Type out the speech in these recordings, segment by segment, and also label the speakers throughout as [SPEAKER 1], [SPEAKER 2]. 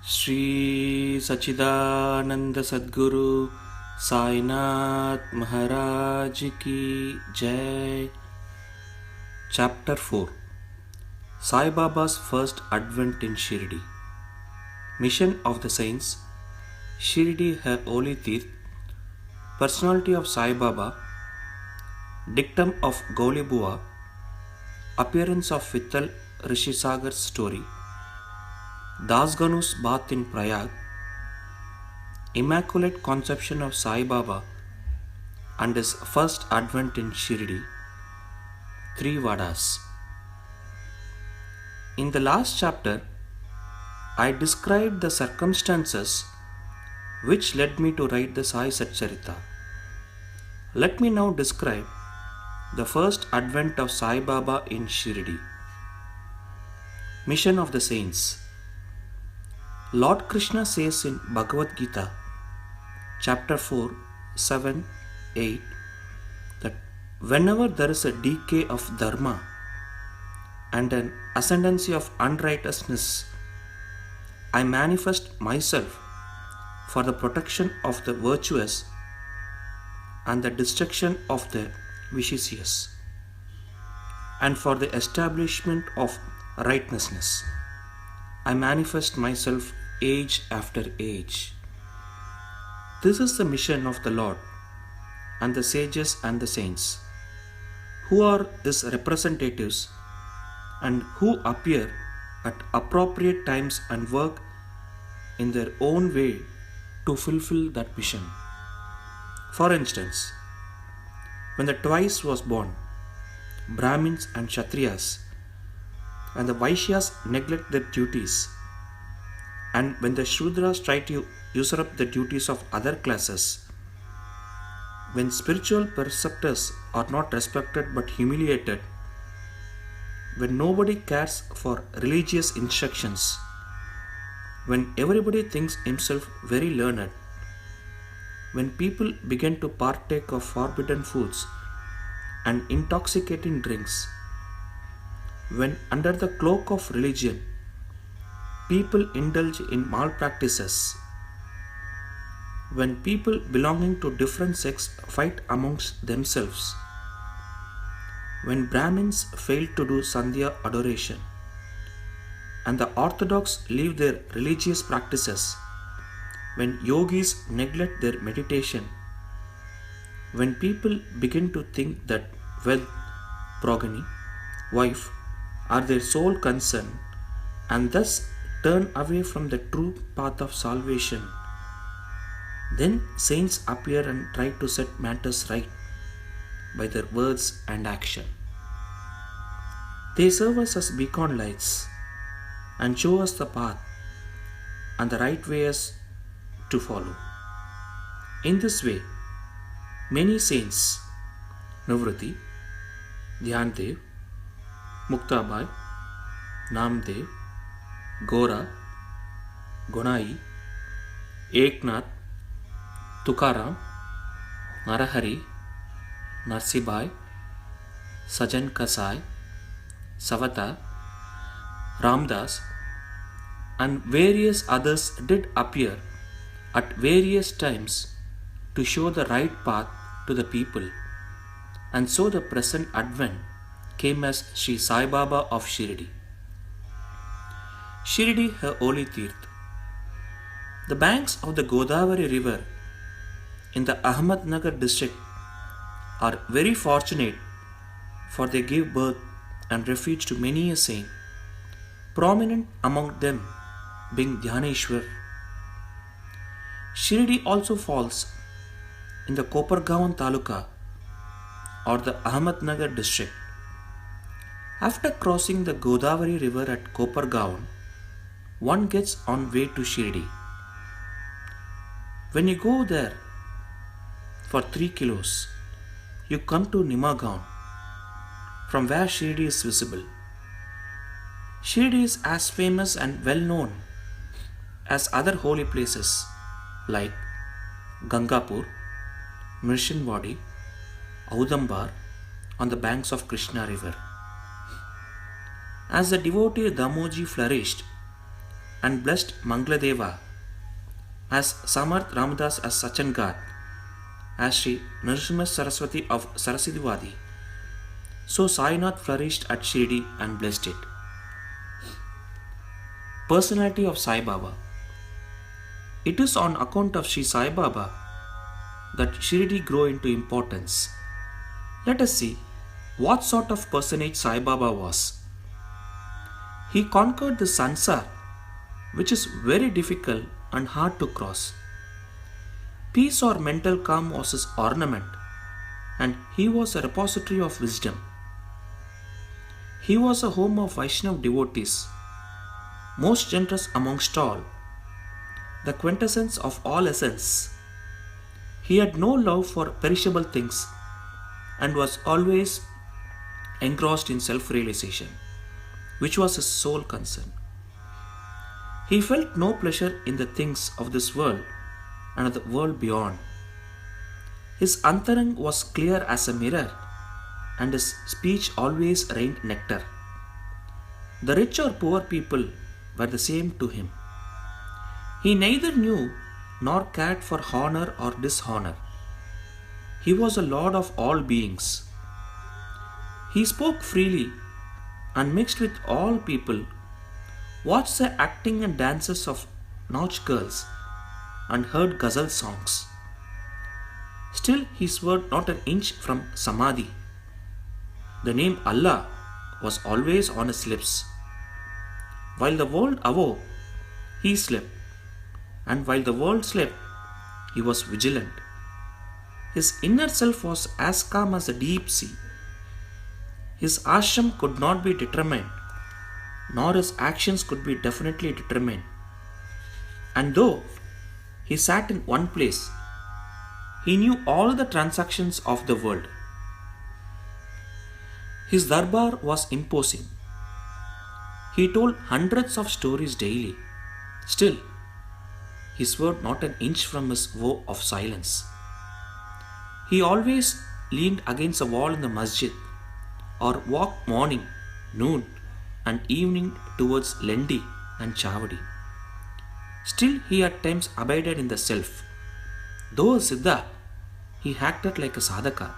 [SPEAKER 1] Shri Sachidananda Sadguru Sai Maharaj Ki Jai. Chapter 4. Sai Baba's First Advent in Shirdi. Mission of the Saints. Shirdi Her Holy Tirth. Personality of Sai Baba. Dictum of Gauli Bua. Appearance of Vittal Rishisagar's story. Das Ganu's bath in Prayag. Immaculate Conception of Sai Baba and his first advent in Shirdi. 3 Vadas. In the last chapter, I described the circumstances which led me to write the Sai Satcharita. Let me now describe the first advent of Sai Baba in Shirdi. Mission of the Saints. Lord Krishna says in Bhagavad Gita, chapter 4, 7, 8, that whenever there is a decay of dharma and an ascendancy of unrighteousness, I manifest myself for the protection of the virtuous and the destruction of the vicious, and for the establishment of righteousness. I manifest myself age after age. This is the mission of the Lord and the sages and the saints, who are His representatives and who appear at appropriate times and work in their own way to fulfill that mission. For instance, when the twice was born, Brahmins and Kshatriyas and the Vaishyas neglect their duties, and when the Shudras try to usurp the duties of other classes, when spiritual preceptors are not respected but humiliated, when nobody cares for religious instructions, when everybody thinks himself very learned, when people begin to partake of forbidden foods and intoxicating drinks, when under the cloak of religion people indulge in malpractices, when people belonging to different sects fight amongst themselves, when Brahmins fail to do Sandhya adoration, and the Orthodox leave their religious practices, when yogis neglect their meditation, when people begin to think that wealth, progeny, wife are their sole concern and thus turn away from the true path of salvation, then saints appear and try to set matters right by their words and action. They serve us as beacon lights and show us the path and the right ways to follow. In this way, many saints, Nivruti, Dhyandev, Muktabai, Namdev, Gora, Gunai, Eknath, Tukaram, Narahari, Narsibai, Sajan Kasai, Savata, Ramdas, and various others did appear at various times to show the right path to the people, and so the present advent came as Sri Sai Baba of Shirdi. Shirdi, her holy tirth. The banks of the Godavari river in the Ahmednagar district are very fortunate, for they give birth and refuge to many a saint, prominent among them being Dhyaneshwar. Shirdi also falls in the Kopargaon Taluka or the Ahmednagar district. After crossing the Godavari river at Kopargaon, one gets on way to Shirdi. When you go there for 3 kilos, you come to Nimagaon, from where Shirdi is visible. Shirdi is as famous and well known as other holy places like Gangapur, Mirshinwadi, Audambar on the banks of Krishna river. As the devotee Damoji flourished, and blessed Mangladeva, as Samarth Ramadas as Sachangat, as Sri Narasimha Saraswati of Sarasidivadi. So Sainath flourished at Shirdi and blessed it. Personality of Sai Baba. It is on account of Sri Sai Baba that Shirdi grew into importance. Let us see what sort of personage Sai Baba was. He conquered the sansar, which is very difficult and hard to cross. Peace or mental calm was his ornament, and he was a repository of wisdom. He was a home of Vaishnav devotees, most generous amongst all, the quintessence of all essence. He had no love for perishable things and was always engrossed in self-realization, which was his sole concern. He felt no pleasure in the things of this world and of the world beyond. His antarang was clear as a mirror, and his speech always rained nectar. The rich or poor people were the same to him. He neither knew nor cared for honor or dishonor. He was a lord of all beings. He spoke freely and mixed with all people, watched the acting and dances of nautch girls, and heard ghazal songs. Still, he swerved not an inch from samadhi. The name Allah was always on his lips. While the world awoke, he slept, and while the world slept, he was vigilant. His inner self was as calm as the deep sea. His ashram could not be determined, nor his actions could be definitely determined. And though he sat in one place, he knew all the transactions of the world. His darbar was imposing. He told hundreds of stories daily. Still, he swerved not an inch from his vow of silence. He always leaned against a wall in the masjid or walked morning, noon, and evening towards Lendi and Chavadi. Still, he at times abided in the self. Though a Siddha, he acted like a sadhaka.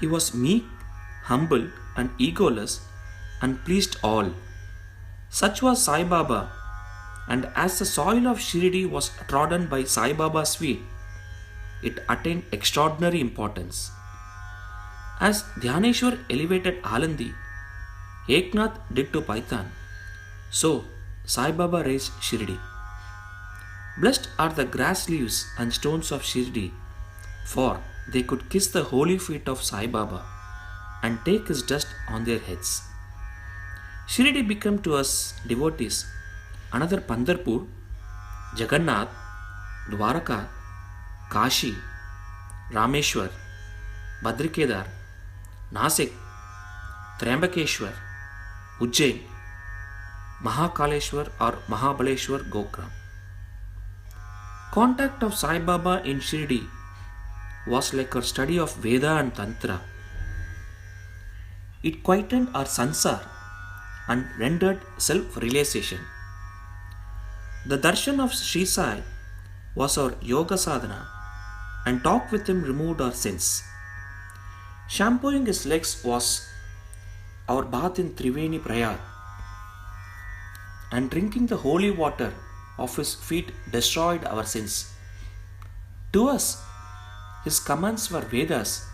[SPEAKER 1] He was meek, humble, and egoless, and pleased all. Such was Sai Baba, and as the soil of Shirdi was trodden by Sai Baba's feet, it attained extraordinary importance. As Dhyaneshwar elevated Alandi, Eknath did to Paitan, so Sai Baba raised Shirdi. Blessed are the grass leaves and stones of Shirdi, for they could kiss the holy feet of Sai Baba and take his dust on their heads. Shirdi became to us devotees another Pandarpur, Jagannath, Dwaraka, Kashi, Rameshwar, Badrikedar, Nasik, Triambakeshwar, Ujjain, Mahakaleshwar or Mahabaleshwar Gokram. Contact of Sai Baba in Shirdi was like a study of Veda and Tantra. It quietened our sansar and rendered self-realization. The darshan of Sri Sai was our yoga sadhana, and talk with him removed our sins. Shampooing his legs was our bath in Triveni Prayag, and drinking the holy water of his feet destroyed our sins. To us, his commands were Vedas,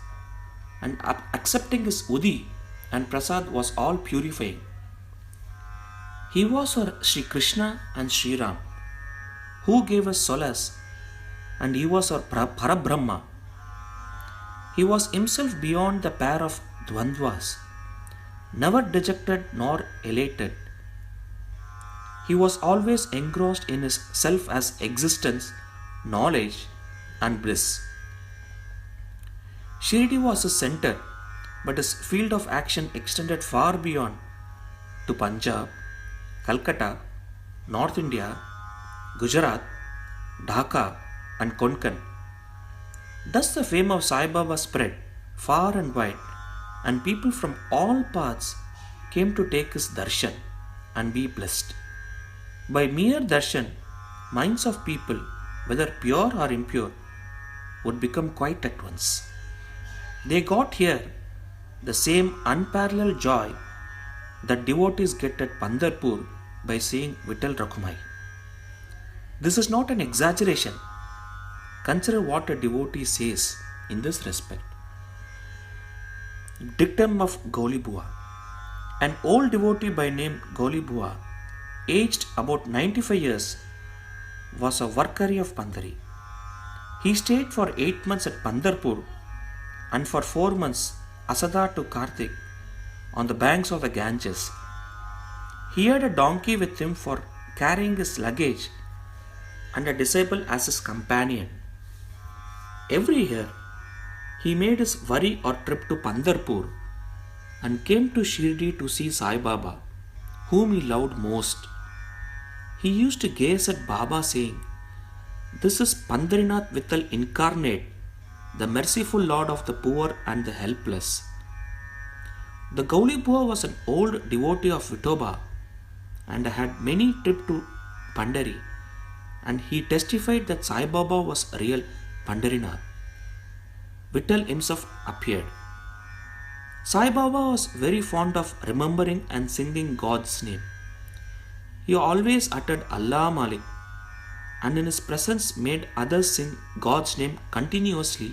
[SPEAKER 1] and accepting his Udi and Prasad was all purifying. He was our Sri Krishna and Sri Ram, who gave us solace, and he was our Parabrahma. He was himself beyond the pair of Dvandvas, never dejected nor elated. He was always engrossed in his self as existence, knowledge, and bliss. Shirdi was his center, but his field of action extended far beyond to Punjab, Calcutta, North India, Gujarat, Dhaka, and Konkan. Thus the fame of Sai Baba spread far and wide, and people from all parts came to take his darshan and be blessed. By mere darshan, minds of people, whether pure or impure, would become quiet at once. They got here the same unparalleled joy that devotees get at Pandharpur by seeing Vittal Rakhumai. This is not an exaggeration. Consider what a devotee says in this respect. Dictum of Gaulibua. An old devotee by name Gaulibua, aged about 95 years, was a Varkari of Pandari. He stayed for 8 months at Pandharpur and for 4 months Asada to Kartik on the banks of the Ganges. He had a donkey with him for carrying his luggage and a disciple as his companion. Every year, he made his worry or trip to Pandharpur and came to Shirdi to see Sai Baba, whom he loved most. He used to gaze at Baba saying, "This is Pandarinath Vittal incarnate, the merciful Lord of the poor and the helpless." The Gaulibua was an old devotee of Vithoba and had many trips to Pandari, and he testified that Sai Baba was real Pandarinath. Vittal himself appeared. Sai Baba was very fond of remembering and singing God's name. He always uttered Allah Malik and in his presence made others sing God's name continuously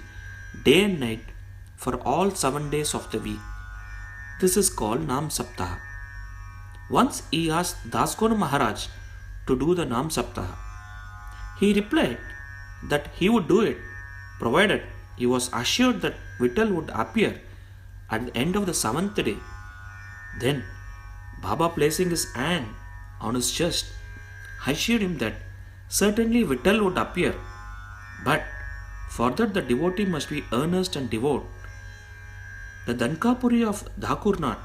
[SPEAKER 1] day and night for all 7 days of the week. This is called Nam Saptaha. Once he asked Dasgonu Maharaj to do the Nam Saptaha. He replied that he would do it provided he was assured that Vittal would appear at the end of the 7th day. Then Baba, placing his hand on his chest, assured him that certainly Vittal would appear, but for that the devotee must be earnest and devout. The Dankapuri of Dhakurnath,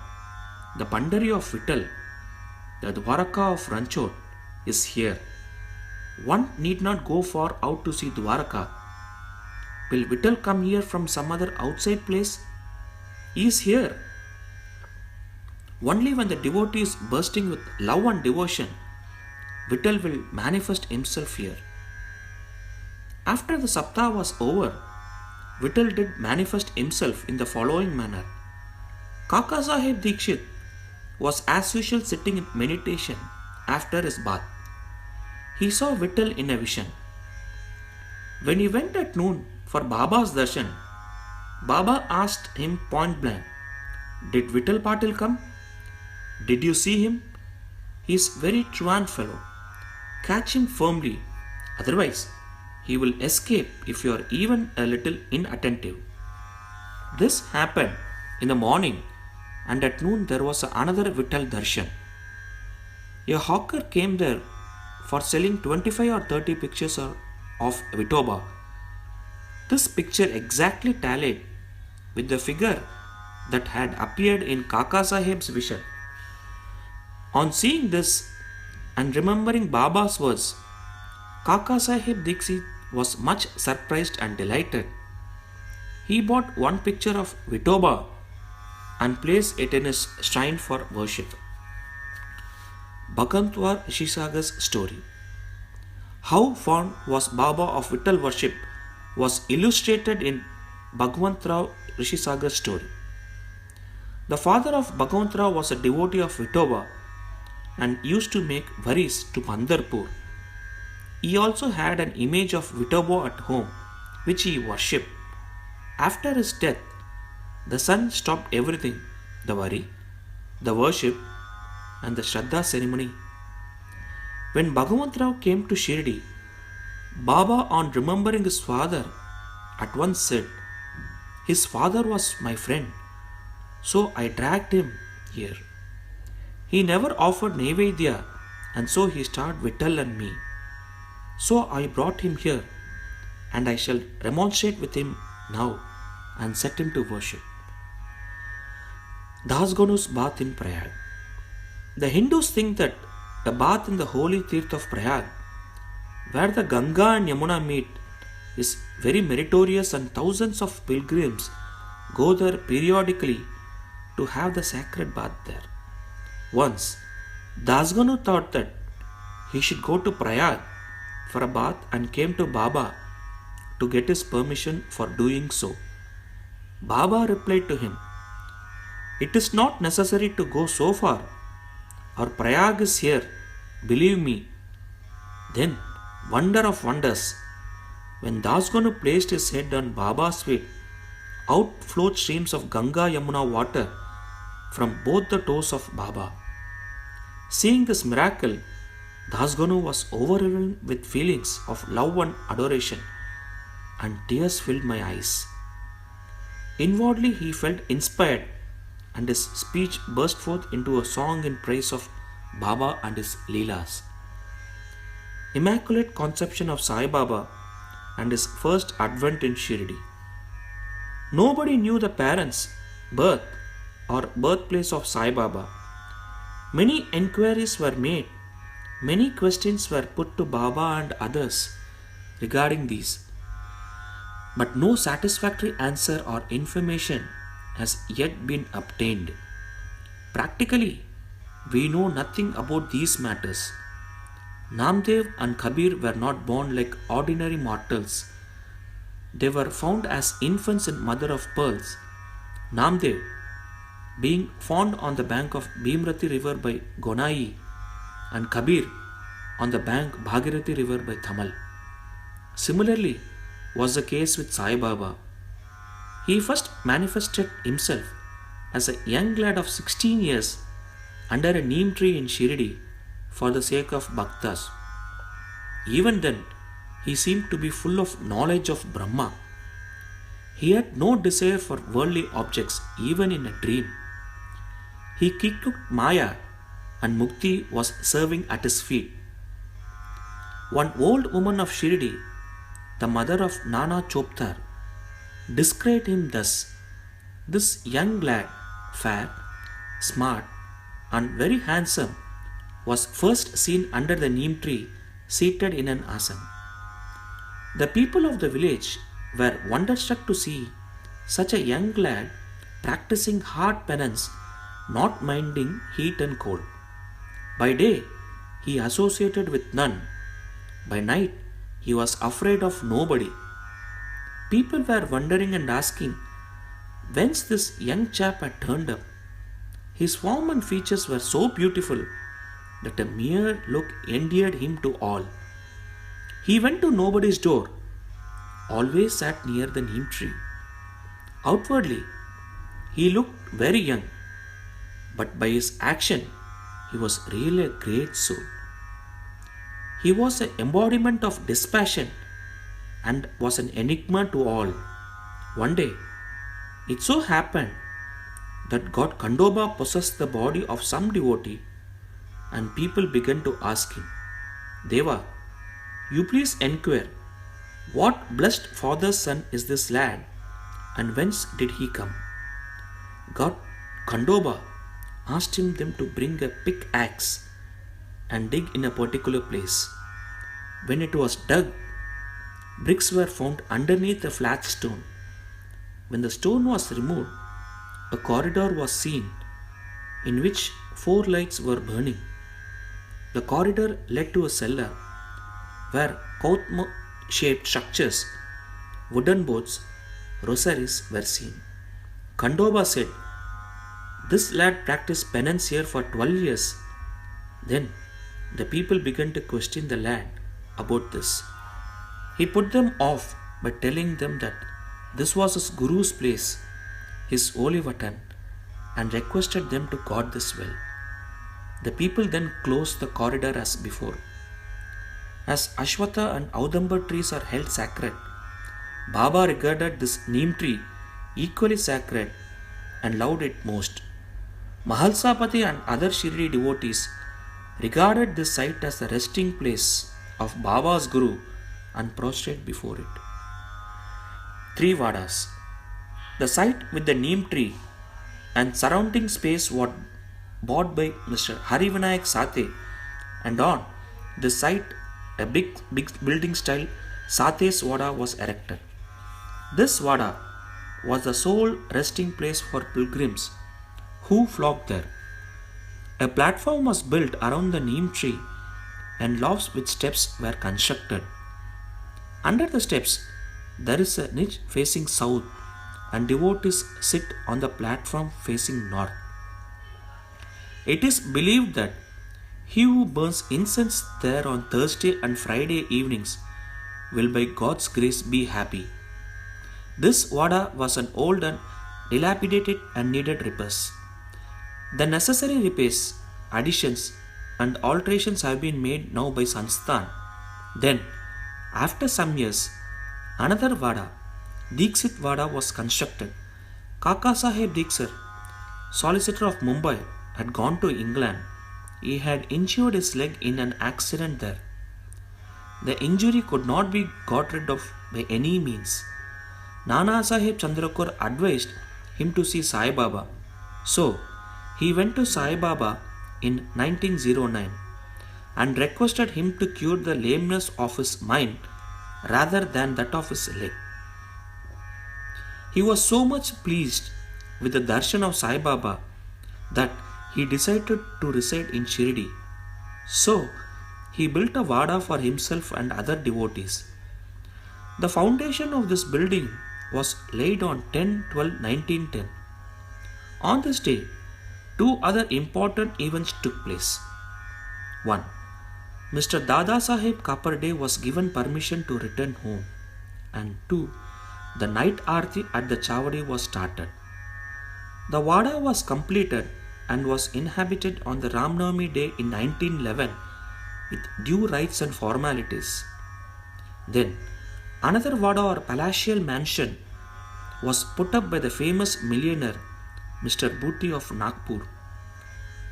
[SPEAKER 1] the Pandari of Vittal, the Dwaraka of Ranchod is here. One need not go far out to see Dwaraka. Will Vittal come here from some other outside place? He is here. Only when the devotee is bursting with love and devotion, Vittal will manifest himself here. After the Saptaha was over, Vittal did manifest himself in the following manner. Kaka Sahib Dikshit was as usual sitting in meditation after his bath. He saw Vittal in a vision. When he went at noon for Baba's darshan, Baba asked him point blank, "Did Vittal Patil come? Did you see him? He is very truant fellow. Catch him firmly, otherwise he will escape if you are even a little inattentive." This happened in the morning, and at noon there was another Vittal darshan. A hawker came there for selling 25 or 30 pictures of Vithoba. This picture exactly tallied with the figure that had appeared in Kaka Sahib's vision. On seeing this and remembering Baba's words, Kaka Sahib Dikshit was much surprised and delighted. He bought one picture of Vithoba and placed it in his shrine for worship. Bhagwantwar Rishisagar's story. How fond was Baba of Vittal worship was illustrated in Bhagwantrao Rishisagar's story. The father of Bhagwantrao was a devotee of Vithoba and used to make varis to Pandharpur. He also had an image of Vithoba at home, which he worshipped. After his death, the son stopped everything, the vari, the worship, and the Shraddha ceremony. When Bhagavantrao came to Shirdi, Baba, on remembering his father, at once said, "His father was my friend, so I dragged him here. He never offered Naivedya, and so he starved Vittal and me. So I brought him here, and I shall remonstrate with him now and set him to worship." Dasganu's bath in Prayag. The Hindus think that the bath in the holy Tirth of Prayag, where the Ganga and Yamuna meet, is very meritorious, and thousands of pilgrims go there periodically to have the sacred bath there. Once, Dasganu thought that he should go to Prayag for a bath and came to Baba to get his permission for doing so. Baba replied to him, "It is not necessary to go so far. Our Prayag is here, believe me." Then, wonder of wonders, when Dasganu placed his head on Baba's feet, out flowed streams of Ganga Yamuna water from both the toes of Baba. Seeing this miracle, Dasganu was overwhelmed with feelings of love and adoration, and tears filled my eyes. Inwardly, he felt inspired, and his speech burst forth into a song in praise of Baba and his Leelas. Immaculate Conception of Sai Baba and his first advent in Shirdi. Nobody knew the parents, birth, or birthplace of Sai Baba. Many enquiries were made, many questions were put to Baba and others regarding these, but no satisfactory answer or information has yet been obtained. Practically, we know nothing about these matters. Namdev and Kabir were not born like ordinary mortals. They were found as infants in mother of pearls. Namdev, being found on the bank of Bhimrati river by Gonai, and Kabir on the bank Bhagirathi river by Thamal. Similarly was the case with Sai Baba. He first manifested himself as a young lad of 16 years under a neem tree in Shirdi for the sake of bhaktas. Even then, he seemed to be full of knowledge of Brahma. He had no desire for worldly objects even in a dream. He kicked Maya, and Mukti was serving at his feet. One old woman of Shirdi, the mother of Nana Choptar, described him thus: "This young lad, fair, smart, and very handsome, was first seen under the neem tree seated in an asana. The people of the village were wonderstruck to see such a young lad practicing hard penance, not minding heat and cold. By day, he associated with none. By night, he was afraid of nobody. People were wondering and asking whence this young chap had turned up. His form and features were so beautiful that a mere look endeared him to all. He went to nobody's door, always sat near the neem tree. Outwardly, he looked very young, but by his action, he was really a great soul. He was an embodiment of dispassion and was an enigma to all. One day, it so happened that God Kandoba possessed the body of some devotee, and people began to ask him, 'Deva, you please enquire, what blessed father's son is this lad, and whence did he come?' God Kandoba asked them to bring a pickaxe and dig in a particular place. When it was dug, bricks were found underneath a flat stone. When the stone was removed, a corridor was seen in which 4 lights were burning. The corridor led to a cellar where Kautma-shaped structures, wooden boats, rosaries were seen. Kandoba said, 'This lad practiced penance here for 12 years. Then the people began to question the lad about this. He put them off by telling them that this was his guru's place, his holy vatan, and requested them to guard this well. The people then closed the corridor as before. As Ashwatha and Audamba trees are held sacred, Baba regarded this neem tree equally sacred and loved it most. Mahalsapati and other Shirdi devotees regarded this site as the resting place of Baba's Guru and prostrate before it. 3 Vadas. The site with the neem tree and surrounding space was bought by Mr. Harivinayak Sathe, and on this site a big building style Sathe's Vada was erected. This Vada was the sole resting place for pilgrims who flocked there. A platform was built around the neem tree and lofts with steps were constructed. Under the steps, there is a niche facing south, and devotees sit on the platform facing north. It is believed that he who burns incense there on Thursday and Friday evenings will by God's grace be happy. This Vada was an old and dilapidated and needed repairs. The necessary repairs, additions, and alterations have been made now by Sansthan. Then, after some years, another Vada, Dixit Vada, was constructed. Kaka Saheb Dixit, solicitor of Mumbai, had gone to England. He had injured his leg in an accident there. The injury could not be got rid of by any means. Nana Sahib Chandrakur advised him to see Sai Baba. So, he went to Sai Baba in 1909 and requested him to cure the lameness of his mind rather than that of his leg. He was so much pleased with the darshan of Sai Baba that he decided to reside in Shirdi. So, he built a Vada for himself and other devotees. The foundation of this building was laid on 10/12/1910. On this day, two other important events took place. 1. Mr. Dada Saheb Kaparde was given permission to return home. And 2. The night Aarti at the Chavadi was started. The Vada was completed and was inhabited on the Ramnavami day in 1911 with due rites and formalities. Then, another Vada or palatial mansion was put up by the famous millionaire Mr. Bhuti of Nagpur.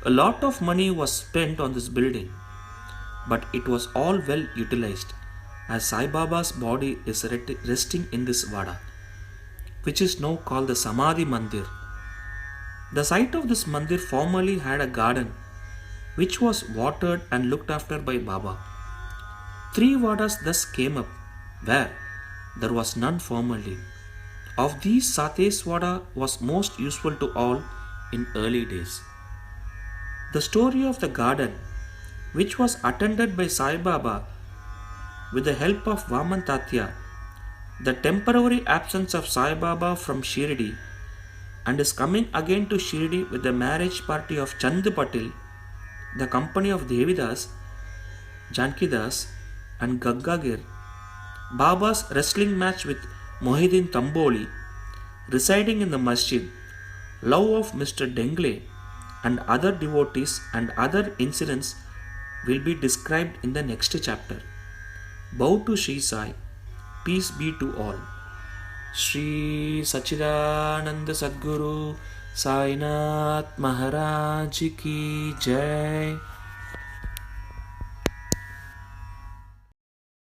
[SPEAKER 1] A lot of money was spent on this building, but it was all well utilized as Sai Baba's body is resting in this Vada, which is now called the Samadhi Mandir. The site of this mandir formerly had a garden which was watered and looked after by Baba. 3 Vadas thus came up where there was none formerly. Of these, Satesh Vada was most useful to all in early days. The story of the garden, which was attended by Sai Baba with the help of Vaman Tatya, the temporary absence of Sai Baba from Shirdi, and his coming again to Shirdi with the marriage party of Chand Patil, the company of Devidas, Jankidas, and Gaggagir, Baba's wrestling match with Mohidin Tamboli, residing in the masjid, love of Mr. Dengle, and other devotees and other incidents will be described in the next chapter. Bow to Sri Sai, peace be to all. Sri Satchidananda Sadguru Sainath Maharaj Ki Jai.